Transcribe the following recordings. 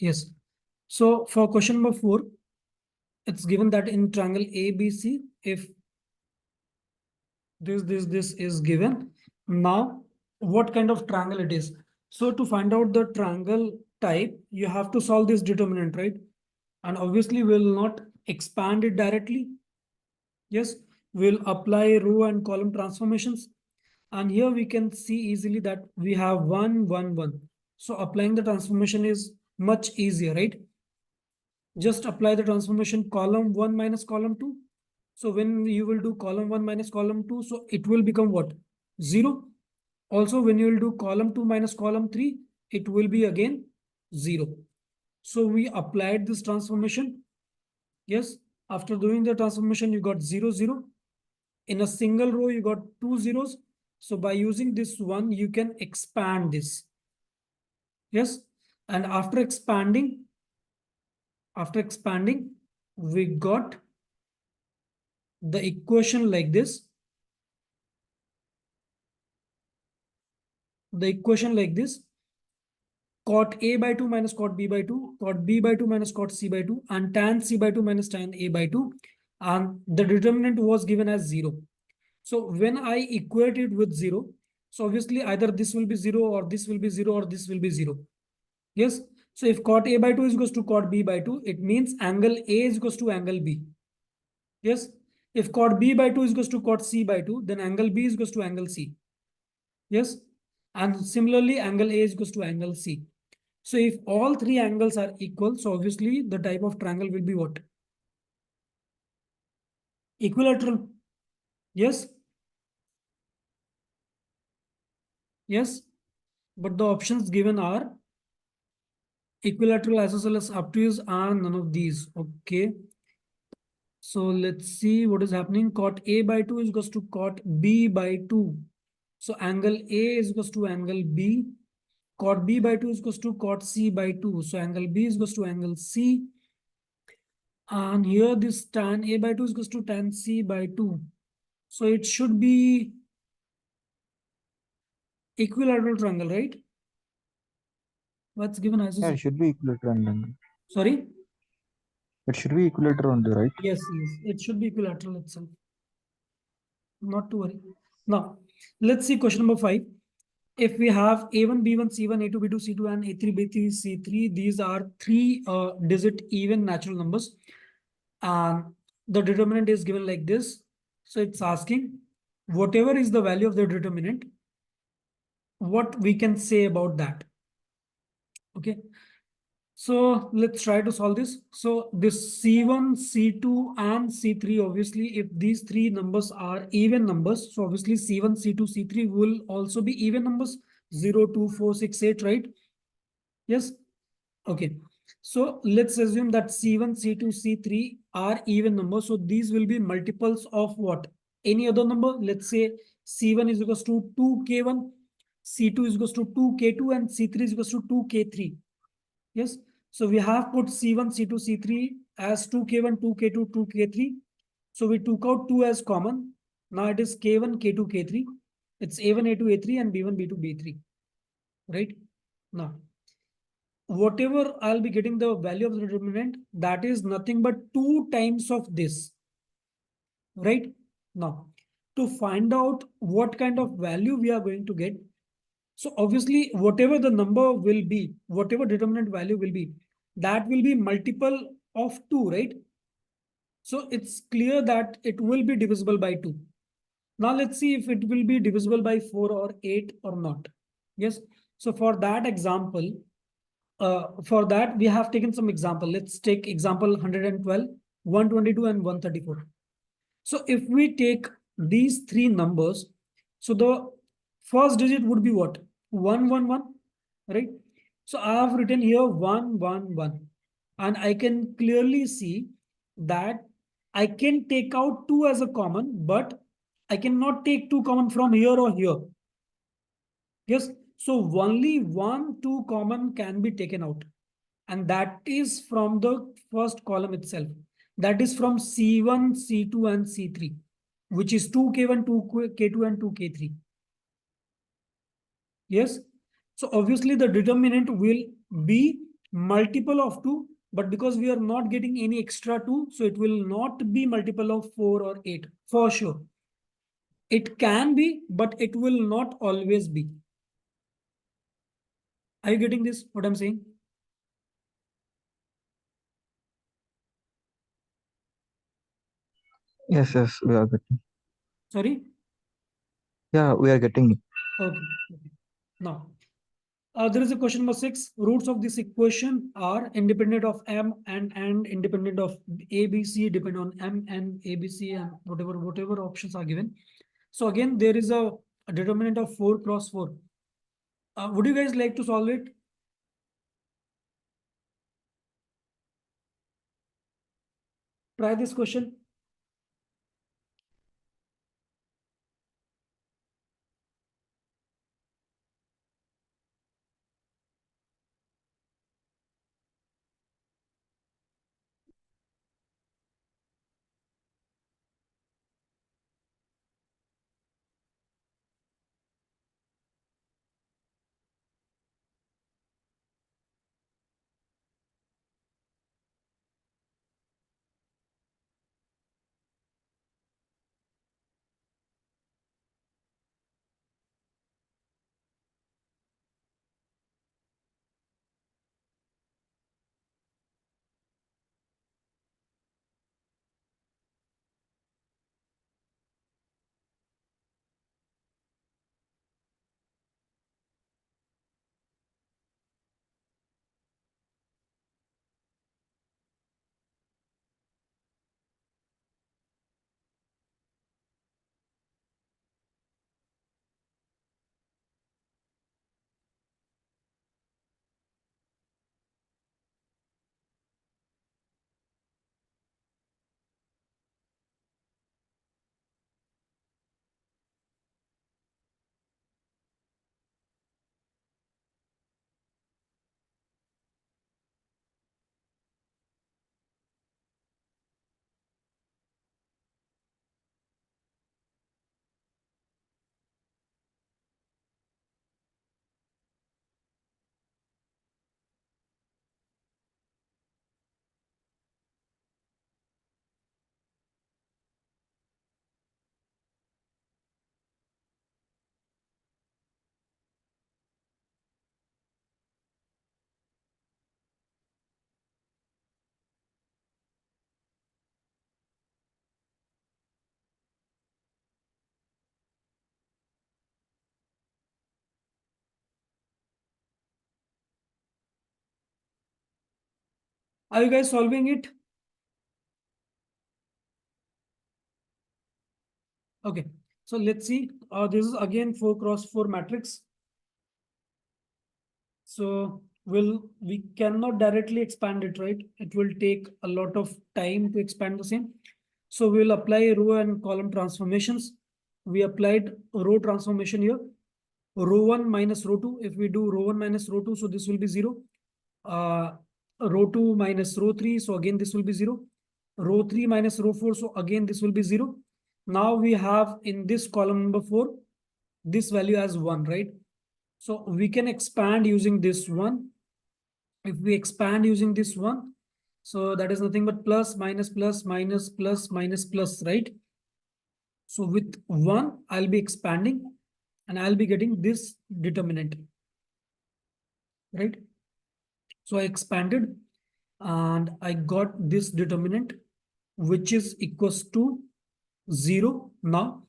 Yes. So for question number 4, it's given that in triangle ABC, if this is given, now what kind of triangle it is? So to find out the triangle type, you have to solve this determinant, right? And obviously we'll not expand it directly. Yes, we'll apply row and column transformations. And here we can see easily that we have 1, 1, 1. So applying the transformation is much easier, right? Just apply the transformation column 1 minus column 2. So when you will do column 1 minus column 2, so it will become what? 0. Also, when you will do column 2 minus column 3, it will be again 0. So we applied this transformation. Yes, after doing the transformation, you got 0, 0. In a single row, you got 2 zeros. So by using this one, you can expand this. Yes, and after expanding, we got the equation like this. The equation like this: cot A by 2 minus cot B by 2, cot B by 2 minus cot C by 2, and tan C by 2 minus tan A by 2. And the determinant was given as 0. So when I equate it with 0, so obviously either this will be 0 or this will be 0 or this will be 0. Yes. So if cot A by 2 is equals to cot B by 2, it means angle A is equals to angle B. Yes. If cot B by 2 is equals to cot C by 2, then angle B is equals to angle C. Yes. And similarly, angle A is equals to angle C. So if all three angles are equal, so obviously the type of triangle will be what? Equilateral. Yes. Yes. But the options given are equilateral, isosceles, obtuse, and none of these. Okay. So let's see what is happening. Cot A by 2 is equals to cot B by 2. So angle A is equals to angle B. Cot B by 2 is equals to cot C by 2. So angle B is equals to angle C. And here this tan A by 2 is equals to tan C by 2. So it should be equilateral triangle, right? What's given as Yeah, a... it should be equilateral only. Sorry? It should be equilateral only, right? Yes, yes. It should be equilateral itself. Not to worry. Now, let's see question number 5. If we have A1, B1, C1, A2, B2, C2, and A3, B3, C3, these are three digit even natural numbers. And the determinant is given like this. So it's asking whatever is the value of the determinant, what we can say about that. Okay. So let's try to solve this. So this C1, C2, and C3, obviously, if these three numbers are even numbers, so obviously C1, C2, C3 will also be even numbers, 0, 2, 4, 6, 8, right? Yes. Okay. So let's assume that C1, C2, C3 are even numbers. So these will be multiples of what? Any other number. Let's say C1 is equals to 2K1, C2 is equals to 2K2, and C3 is equals to 2K3. Yes. So we have put C1, C2, C3 as 2K1, 2K2, 2K3. So we took out 2 as common. Now it is K1, K2, K3. It's A1, A2, A3, and B1, B2, B3. Right? Now, whatever I'll be getting the value of the determinant, that is nothing but 2 times of this. Right? Now, to find out what kind of value we are going to get, so obviously, whatever the number will be, whatever determinant value will be, that will be multiple of 2, right? So it's clear that it will be divisible by 2. Now let's see if it will be divisible by 4 or 8 or not. Yes. So for that example, for that we have taken some example. Let's take example 112, 122, and 134. So if we take these three numbers, so the first digit would be what? 111, right? So I have written here 111, and I can clearly see that I can take out 2 as a common, but I cannot take 2 common from here or here. Yes. So only 1, 2 common can be taken out. And that is from the first column itself. That is from C1, C2, and C3, which is 2K1, 2K2, and 2K3. Yes. So obviously the determinant will be multiple of 2, but because we are not getting any extra 2, so it will not be multiple of 4 or 8 for sure. It can be, but it will not always be. Are you getting this, what I'm saying? Yes, yes, we are getting. Sorry? Yeah, we are getting it. Okay. Now, there is a question number 6. Roots of this equation are independent of m and independent of a, b, c, depend on m and a, b, c, and whatever options are given. So again, there is a determinant of 4 cross 4. Would you guys like to solve it? Try this question. Are you guys solving it? Okay. So let's see. This is again 4 cross 4 matrix. So we cannot directly expand it, right? It will take a lot of time to expand the same. So we'll apply row and column transformations. We applied row transformation here. Row 1 minus row 2. If we do row 1 minus row 2, so this will be 0. Uh, Row 2 minus row 3, so again this will be 0. Row 3 minus row 4, so again this will be 0. Now we have in this column number 4, this value as 1, right? So we can expand using this one. If we expand using this one, so that is nothing but plus, minus, plus, minus, plus, minus, plus, right? So with 1, I'll be expanding and I'll be getting this determinant, right? So I expanded and I got this determinant, which is equals to 0 now.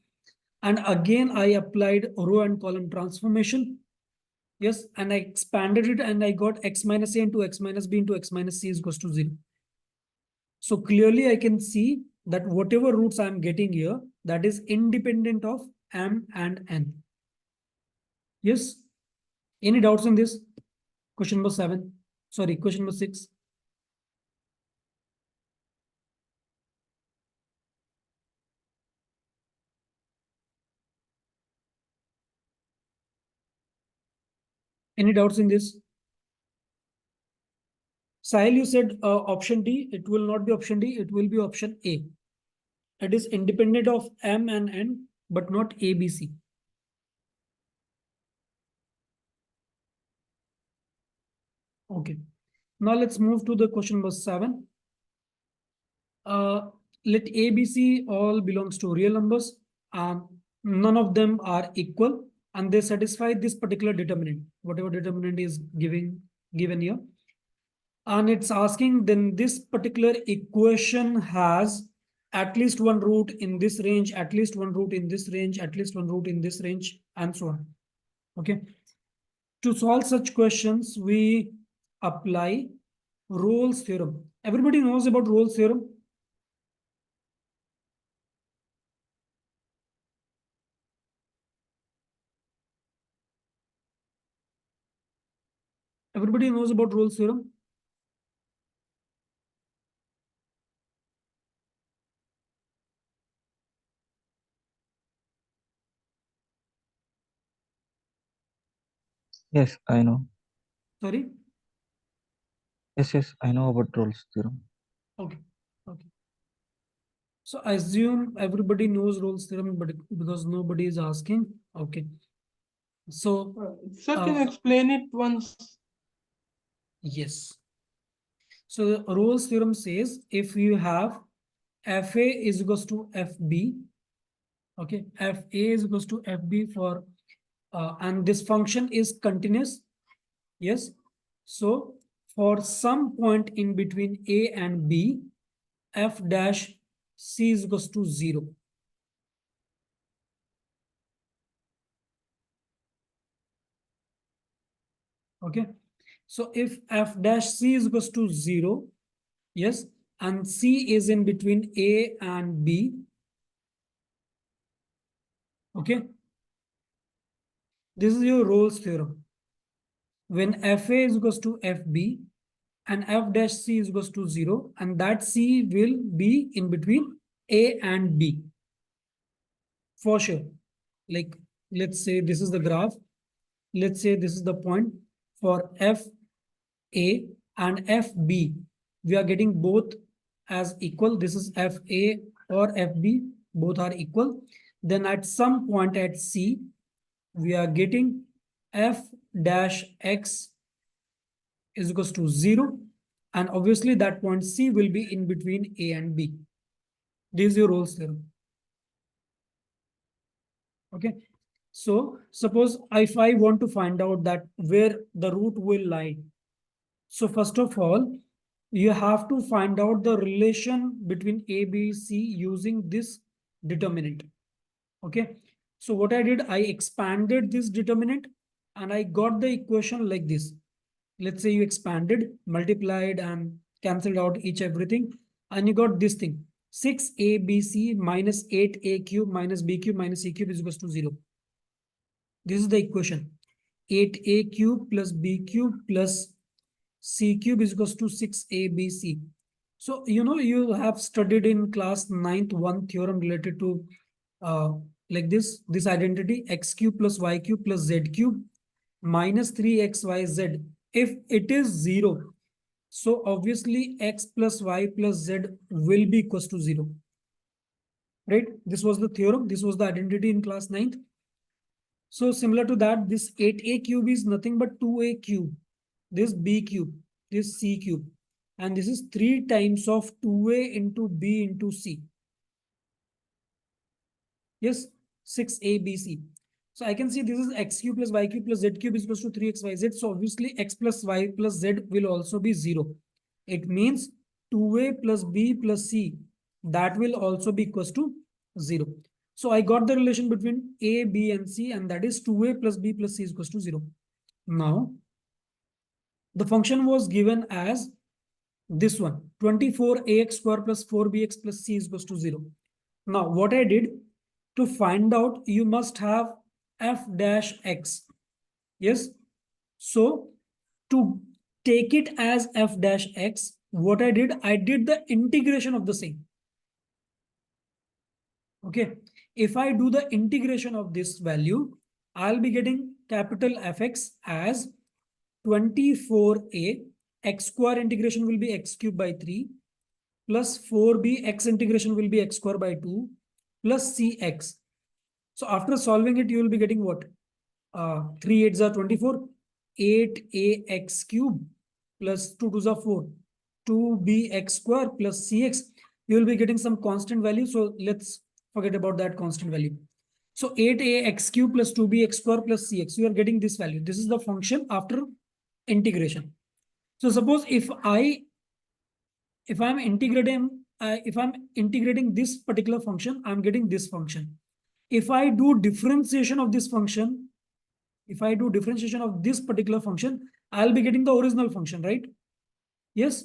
And again, I applied row and column transformation. Yes, and I expanded it and I got x minus a into x minus b into x minus c is equals to 0. So clearly I can see that whatever roots I'm getting here, that is independent of m and n. Yes. Any doubts on this? Question number 7. Sorry, question number 6. Any doubts in this? Sahil, you said option D. It will not be option D. It will be option A. It is independent of m and n, but not A, B, C. Okay. Now let's move to the question number 7. Let A, B, C all belongs to real numbers. None of them are equal and they satisfy this particular determinant, whatever determinant is given here. And it's asking then this particular equation has at least one root in this range, at least one root in this range, at least one root in this range, and so on. Okay. To solve such questions, we apply Rolle's theorem. Everybody knows about Rolle's theorem? Everybody knows about Rolle's theorem? Yes, I know. Sorry? Yes, I know about Rolle's theorem. Okay. Okay. So I assume everybody knows Rolle's theorem, but because nobody is asking. Okay. So Sir, can you explain it once? yes. So Rolle's theorem says if you have FA is equals to FB, okay, FA is equals to FB for, and this function is continuous, yes. So for some point in between A and B, F dash C is equals to 0. Okay. So if F dash C is equals to 0, yes, and C is in between A and B, okay, this is your Rolle's theorem. When FA is equals to FB and F dash C is equals to 0, and that C will be in between A and B. For sure. Like, let's say this is the graph. Let's say this is the point for FA and FB. We are getting both as equal. This is FA or FB. Both are equal. Then at some point at C, we are getting F dash X is equals to 0. And obviously that point C will be in between A and B. This is your Rolle's theorem. Okay. So suppose if I want to find out that where the root will lie. So first of all, you have to find out the relation between A, B, C using this determinant. Okay. So what I did, I expanded this determinant and I got the equation like this. Let's say you expanded, multiplied and cancelled out each everything. And you got this thing, 6abc minus 8a cube minus b cube minus c cube is equals to 0. This is the equation. 8a cube plus b cube plus c cube is equals to 6abc. So, you have studied in class 9th one theorem related to like this identity, x cube plus y cube plus z cube minus 3xyz. If it is 0, so obviously x plus y plus z will be equals to 0. Right? This was the theorem. This was the identity in class 9th. So similar to that, this 8a cube is nothing but 2a cube. This b cube, this c cube. And this is 3 times of 2a into b into c. Yes, 6abc. So I can see this is x cube plus y cube plus z cube is equals to 3xyz. So obviously x plus y plus z will also be 0. It means 2a plus b plus c, that will also be equals to 0. So I got the relation between a, b and c, and that is 2a plus b plus c is equals to 0. Now, the function was given as this one, 24ax square plus 4bx plus c is equals to 0. Now, what I did, to find out, you must have f dash x. Yes. So to take it as f dash x, what I did the integration of the same. Okay. If I do the integration of this value, I'll be getting capital Fx as 24a, x square integration will be x cube by 3, plus 4b, x integration will be x square by 2, plus cx. So after solving it, you will be getting what? 3 8s are 24, 8ax cube plus 2 to the 4, 2bx square plus cx. You will be getting some constant value. So let's forget about that constant value. So 8ax cube plus 2bx square plus cx, you are getting this value. This is the function after integration. So suppose if I'm integrating this particular function, I'm getting this function. If I do differentiation of this function, if I do differentiation of this particular function, I'll be getting the original function, right? Yes.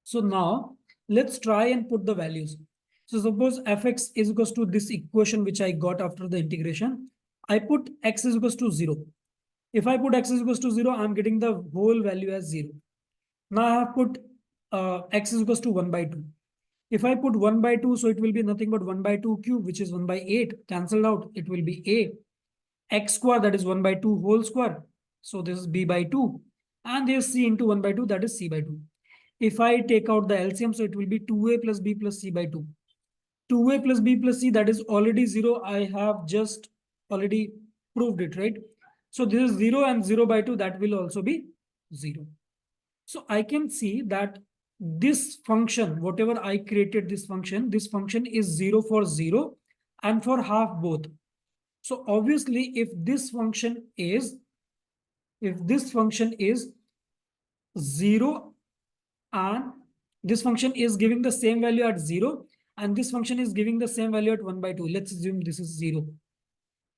So now let's try and put the values. So suppose fx is equals to this equation which I got after the integration. I put x is equals to 0. If I put x is equals to 0, I'm getting the whole value as 0. Now I have put x is equals to 1 by 2. If I put 1 by 2, so it will be nothing but 1 by 2 cube, which is 1 by 8. Cancelled out, it will be a. X square, that is 1 by 2 whole square. So this is b by 2. And there's c into 1 by 2, that is c by 2. If I take out the LCM, so it will be 2a plus b plus c by 2. 2a plus b plus c, that is already 0. I have just already proved it, right? So this is 0 and 0 by 2, that will also be 0. So I can see that this function, whatever I created this function is 0 for 0 and for half both. So obviously, if this function is 0 and this function is giving the same value at 0 and this function is giving the same value at 1 by 2. Let's assume this is 0.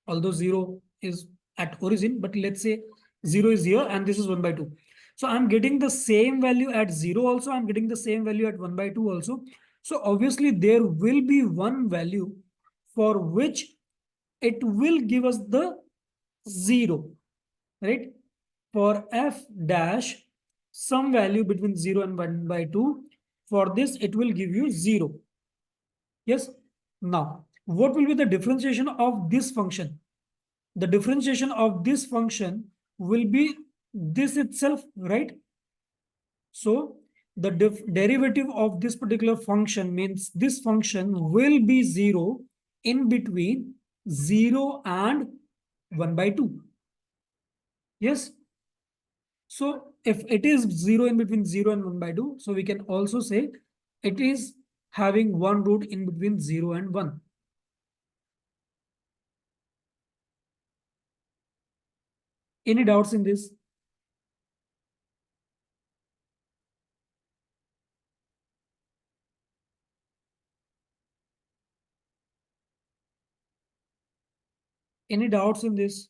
Although 0 is at origin, but let's say 0 is here and this is 1 by 2. So I'm getting the same value at 0 also. I'm getting the same value at 1 by 2 also. So obviously, there will be one value for which it will give us the 0, right? For f dash, some value between 0 and 1 by 2, for this it will give you 0. Yes. Now, what will be the differentiation of this function? The differentiation of this function will be this itself, right? So the derivative of this particular function means this function will be 0 in between 0 and 1 by 2. Yes. So if it is 0 in between 0 and 1 by 2, so we can also say it is having one root in between 0 and 1. Any doubts in this? Any doubts in this?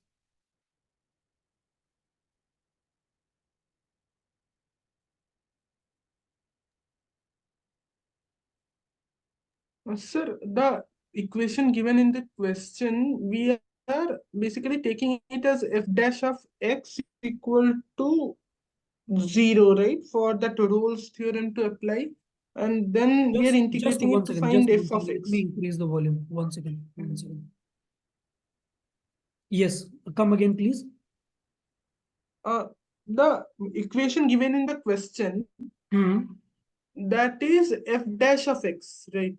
Sir, the equation given in the question, we are basically taking it as f dash of x equal to 0, right? For that Rolle's theorem to apply. And then we are integrating it to find f of Let x. me increase the volume. 1 second. 1 second. Yes, come again, please. The equation given in the question, that is f dash of x, right?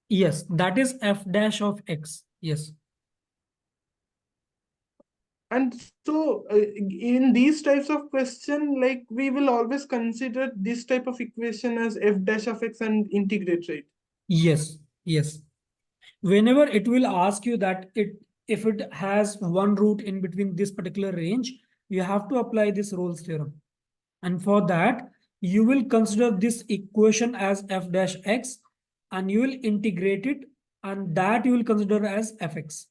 Yes, that is f dash of x. Yes. And so in these types of question, like we will always consider this type of equation as f dash of x and integrate, right? Yes. Yes. Whenever it will ask you that if it has one root in between this particular range, you have to apply this Rolle's theorem. And for that, you will consider this equation as f dash x and you will integrate it and that you will consider as fx.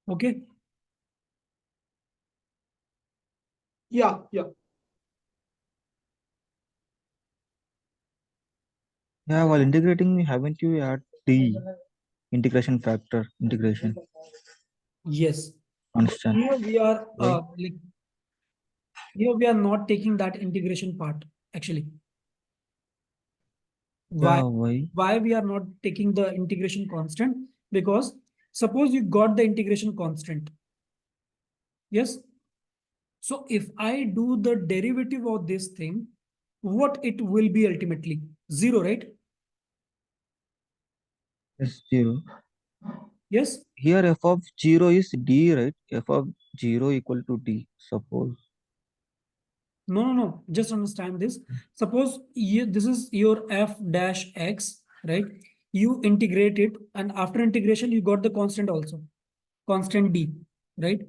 Okay. Yeah. Yeah, while integrating, haven't you add the integration factor integration Yes. constant? Here we are Why? here we are not taking that integration part actually. Yeah, why? Why we are not taking the integration constant? Because suppose you got the integration constant. Yes. So if I do the derivative of this thing, what it will be ultimately? 0, right? Yes, 0. Yes? Here f of 0 is d, right? F of 0 equal to d, suppose. No. Just understand this. Suppose this is your f dash x, right? You integrate it, and after integration, you got the constant also, constant d, right?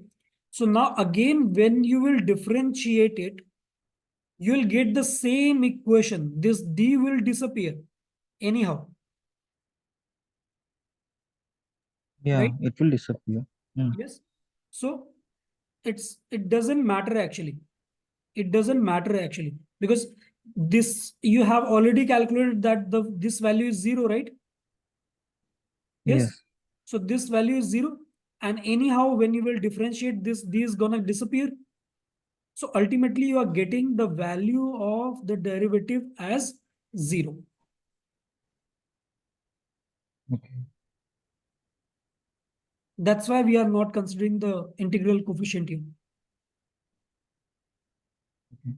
So now again, when you will differentiate it, you will get the same equation. This d will disappear anyhow, Yeah, right? it will disappear. Yes. So it doesn't matter actually. It doesn't matter actually, because this you have already calculated that this value is 0, right? Yes. Yes. So this value is 0, and anyhow when you will differentiate this, is gonna disappear. So ultimately you are getting the value of the derivative as 0. Okay. That's why we are not considering the integral coefficient here. Okay.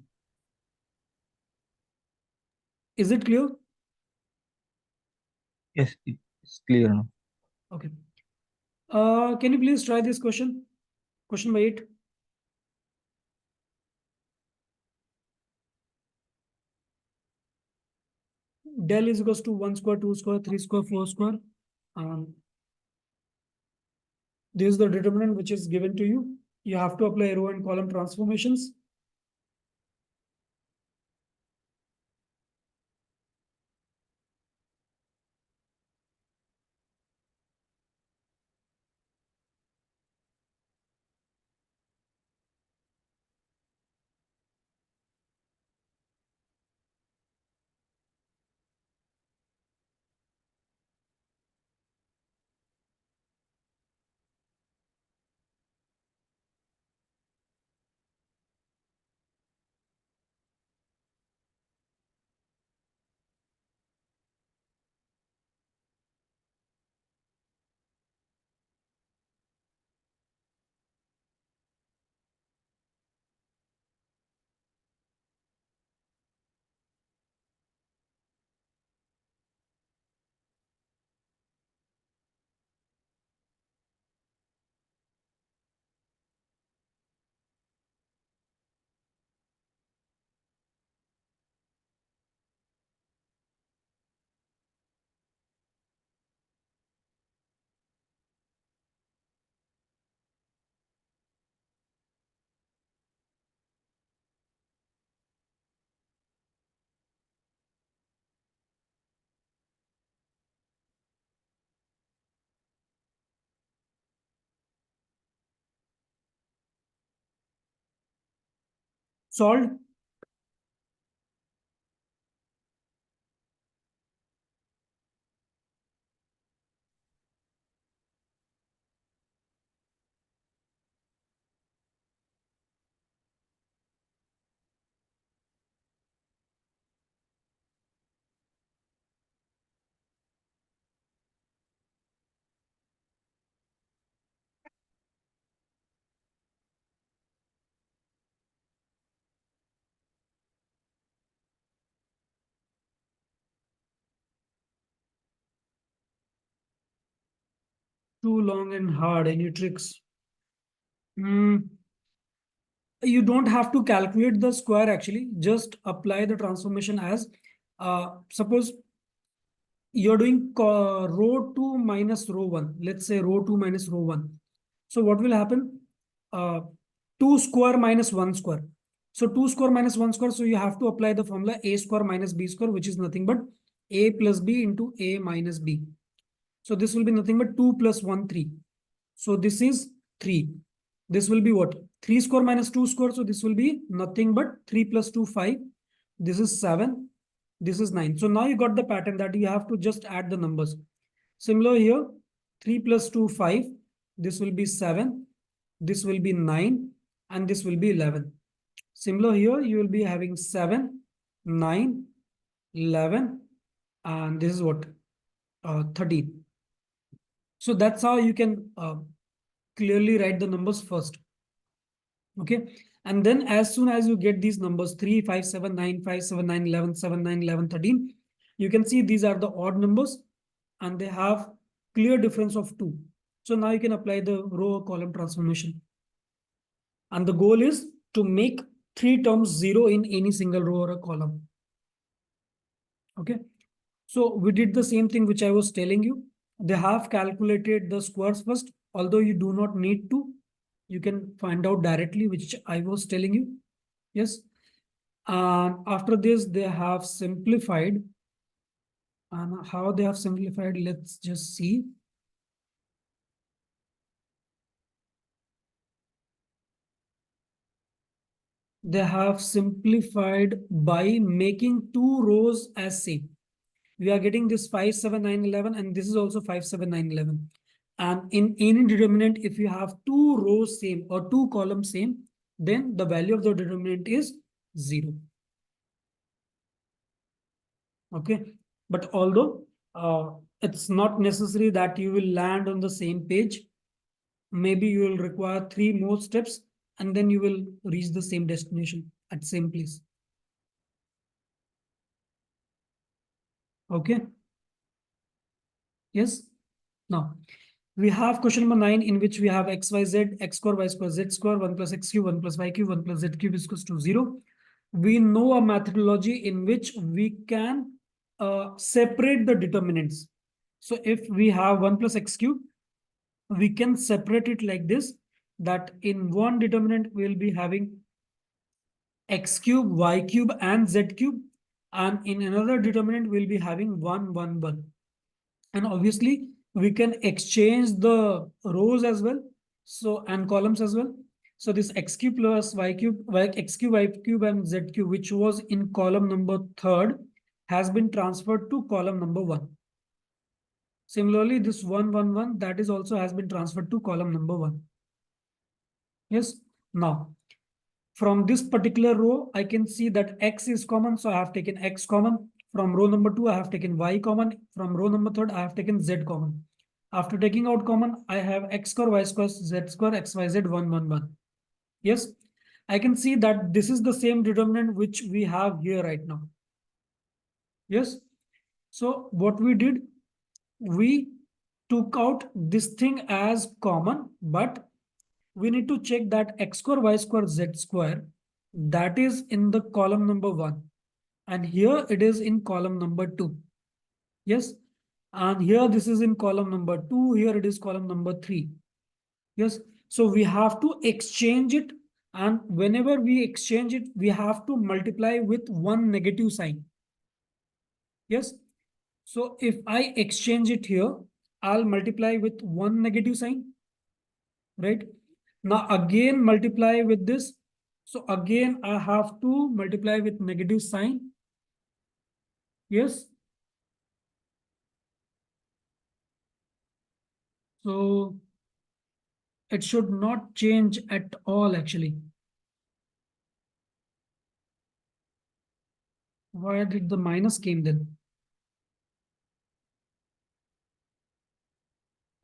Is it clear? Yes, it's clear now. Okay. Can you please try this question? Question number 8. Del is equals to 1 square, 2 square, 3 square, 4 square. This is the determinant which is given to you. You have to apply row and column transformations. Solved. Too long and hard. Any tricks? You don't have to calculate the square actually. Just apply the transformation as suppose you're doing row 2 minus row 1. Let's say row 2 minus row 1. So what will happen? 2 square minus 1 square. So 2 square minus 1 square. So you have to apply the formula a square minus b square, which is nothing but a plus b into a minus b. So this will be nothing but 2 plus 1, 3. So this is 3. This will be what? 3 square minus 2 square. So this will be nothing but 3 plus 2, 5. This is 7. This is 9. So now you got the pattern that you have to just add the numbers. Similar here, 3 plus 2, 5. This will be 7. This will be 9. And this will be 11. Similar here, you will be having 7, 9, 11. And this is what? 13. So that's how you can clearly write the numbers first. Okay. And then as soon as you get these numbers 3, 5, 7, 9, 5, 7, 9, 11, 7, 9, 11, 13, you can see these are the odd numbers and they have clear difference of 2. So now you can apply the row or column transformation. And the goal is to make 3 terms 0 in any single row or a column. Okay. So we did the same thing which I was telling you. They have calculated the squares first, although you do not need to. You can find out directly, which I was telling you. Yes. And after this, they have simplified. And how they have simplified, let's just see. They have simplified by making 2 rows as same. We are getting this 5, 7, 9, 11, and this is also 5, 7, 9, 11. And in any determinant, if you have 2 rows same or 2 columns same, then the value of the determinant is 0. Okay. But although it's not necessary that you will land on the same page, maybe you will require 3 more steps and then you will reach the same destination at same place. Okay. Yes. Now we have question number 9, in which we have x, y, z, x square, y square, z square, 1 plus x cube, 1 plus y cube, 1 plus z cube is equals to 0. We know a methodology in which we can separate the determinants. So if we have 1 plus x cube, we can separate it like this, that in one determinant we will be having x cube, y cube, and z cube, and in another determinant we'll be having 1, 1, 1. And obviously we can exchange the rows as well, so and columns as well. So this x cube plus y cube, x cube, y cube, and z cube, which was in column number 3rd, has been transferred to column number 1. Similarly, this 1, 1, 1, that is also has been transferred to column number 1. Yes. Now from this particular row, I can see that x is common, so I have taken x common. From row number 2, I have taken y common. From row number 3rd, I have taken z common. After taking out common, I have x square, y square, z square, x, y, z, 1, 1, 1. Yes, I can see that this is the same determinant which we have here right now. Yes, so what we did, we took out this thing as common, but we need to check that x square, y square, z square, that is in the column number 1. And here it is in column number 2. Yes. And here this is in column number 2. Here it is column number 3. Yes. So we have to exchange it. And whenever we exchange it, we have to multiply with one negative sign. Yes. So if I exchange it here, I'll multiply with one negative sign. Right. Now again multiply with this. So again I have to multiply with negative sign. Yes. So it should not change at all actually. Why did the minus came then?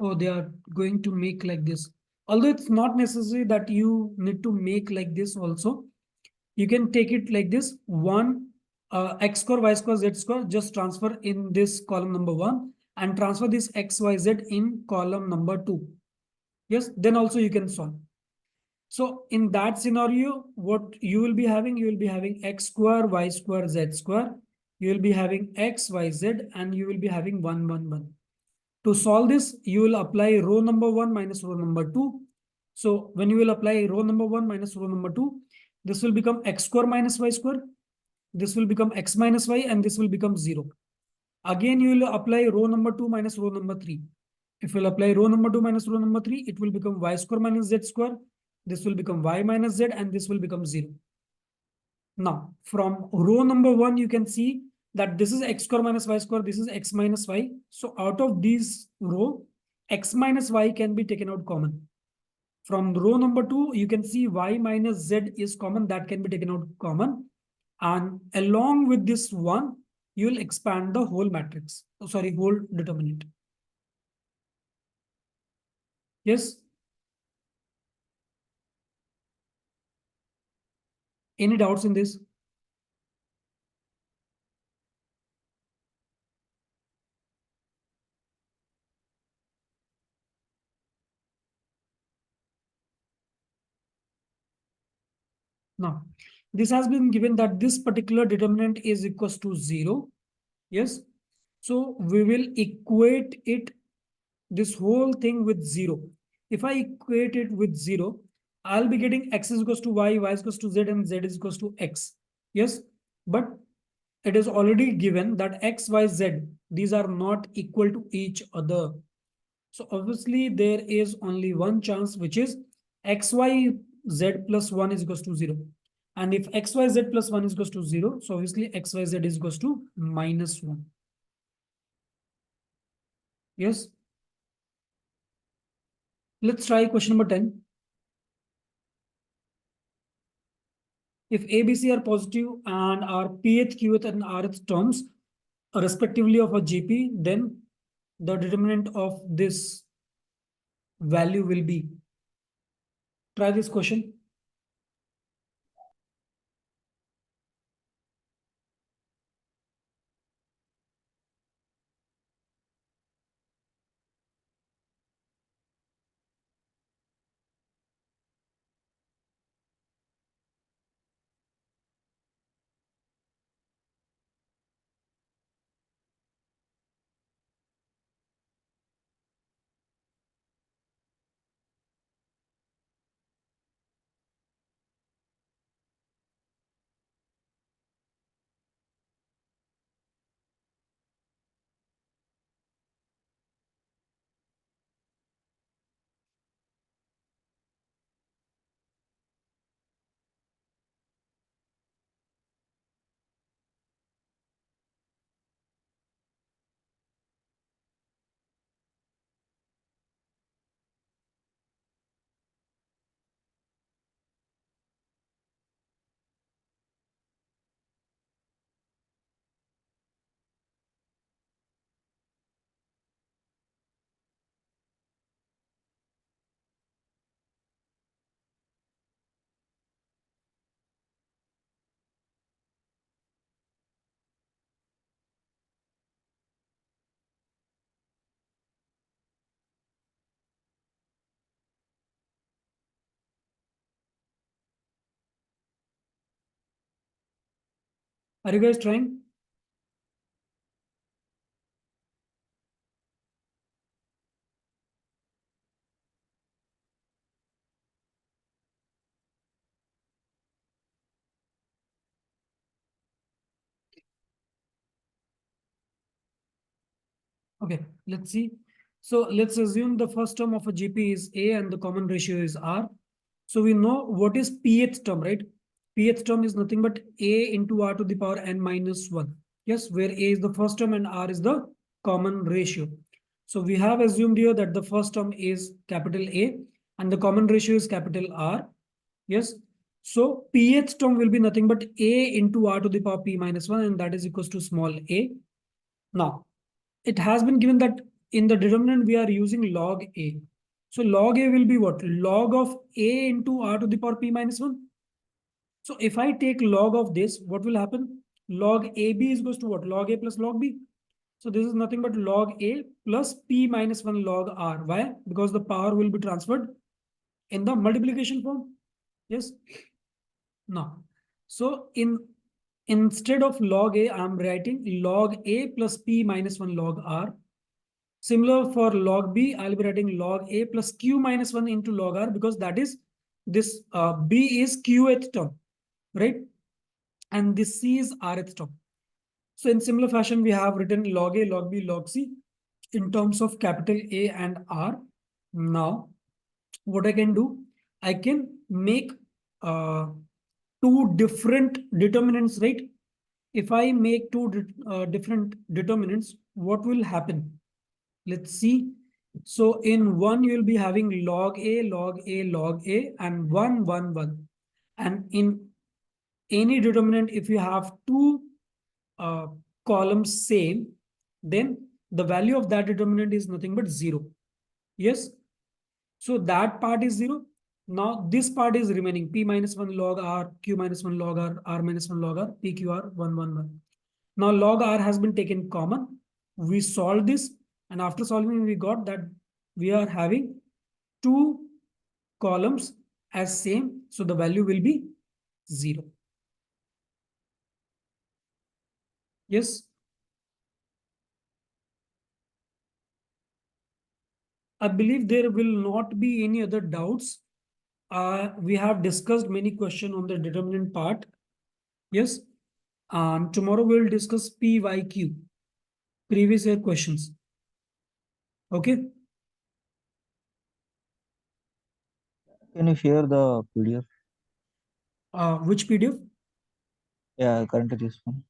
Oh, they are going to make like this. Although it's not necessary that you need to make like this also. You can take it like this. 1 x square, y square, z square, just transfer in this column number 1 and transfer this x, y, z in column number 2. Yes, then also you can solve. So in that scenario, what you will be having, you will be having x square, y square, z square. You will be having x, y, z, and you will be having 1, 1, 1. To solve this, you will apply row number 1 minus row number 2. So when you will apply row number 1 minus row number 2, this will become x square minus y square. This will become x minus y, and this will become 0. Again, you will apply row number 2 minus row number 3. If you will apply row number 2 minus row number 3, it will become y square minus z square. This will become y minus z, and this will become 0. Now, from row number 1, you can see that this is x square minus y square, this is x minus y. So out of these row, x minus y can be taken out common. From row number 2, you can see y minus z is common, that can be taken out common. And along with this one, you will expand the whole matrix. Oh, sorry, whole determinant. Yes. Any doubts in this? Now, this has been given that this particular determinant is equals to 0. Yes. So we will equate it, this whole thing with 0. If I equate it with 0, I'll be getting x is equals to y, y is equals to z, and z is equals to x. Yes. But it is already given that x, y, z, these are not equal to each other. So obviously there is only one chance, which is x, y, z plus 1 is equals to 0. And if x, y, z plus 1 is equals to 0, so obviously x, y, z is equals to minus 1. Yes. Let's try question number 10. If A, B, C are positive and are pth, qth, and rth terms respectively of a GP, then the determinant of this value will be. Try this question. Are you guys trying? Okay, let's see. So let's assume the first term of a GP is A and the common ratio is R. So we know what is pth term, right? Pth term is nothing but A into R to the power n minus 1. Yes, where A is the first term and R is the common ratio. So we have assumed here that the first term is capital A and the common ratio is capital R. Yes. So pth term will be nothing but A into R to the power P minus 1, and that is equals to small a. Now, it has been given that in the determinant we are using log a. So log a will be what? Log of a into R to the power P minus 1. So if I take log of this, what will happen? Log AB is equals to what? Log A plus log B. So this is nothing but log A plus P minus 1 log R. Why? Because the power will be transferred in the multiplication form. Yes. Now, so instead of log A, I'm writing log A plus P minus 1 log R. Similar for log B, I'll be writing log A plus Q minus 1 into log R, because that is this B is Qth term, right? And this C is Rth term. So in similar fashion, we have written log A, log B, log C in terms of capital A and R. Now, what I can do, I can make two different determinants, right? If I make two different determinants, what will happen? Let's see. So in one, you'll be having log A, log A, log A, and 1, 1, 1. And in any determinant, if you have two columns same, then the value of that determinant is nothing but 0. Yes. So that part is 0. Now this part is remaining P minus 1 log R, Q minus 1 log R, R minus 1 log R, PQR 1, 1, 1. Now log R has been taken common. We solved this, and after solving, we got that we are having two columns as same. So the value will be 0. Yes. I believe there will not be any other doubts. We have discussed many questions on the determinant part. Yes. And tomorrow we'll discuss PYQ, previous year questions. Okay. Can you share the PDF? Which PDF? Yeah, currently this one.